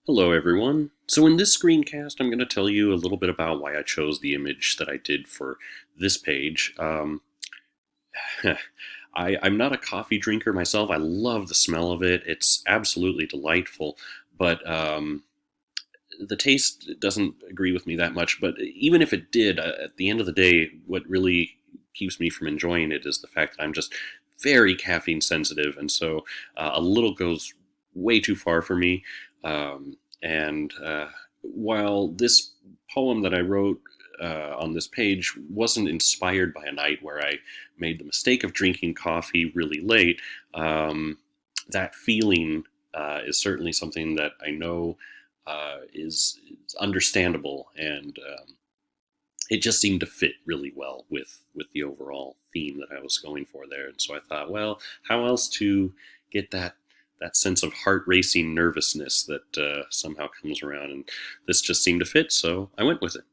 Hello, everyone. So, in this screencast, I'm going to tell you a little bit about why I chose the image that I did for this page. I'm not a coffee drinker myself. I love the smell of it, it's absolutely delightful, but the taste doesn't agree with me that much. But even if it did, at the end of the day, what really keeps me from enjoying it is the fact that I'm just very caffeine sensitive, and so a little goes way too far for me. And while this poem that I wrote on this page wasn't inspired by a night where I made the mistake of drinking coffee really late, that feeling is certainly something that I know is understandable, and it just seemed to fit really well with the overall theme that I was going for there. And so I thought, well, how else to get that sense of heart racing nervousness that somehow comes around, and this just seemed to fit, so I went with it.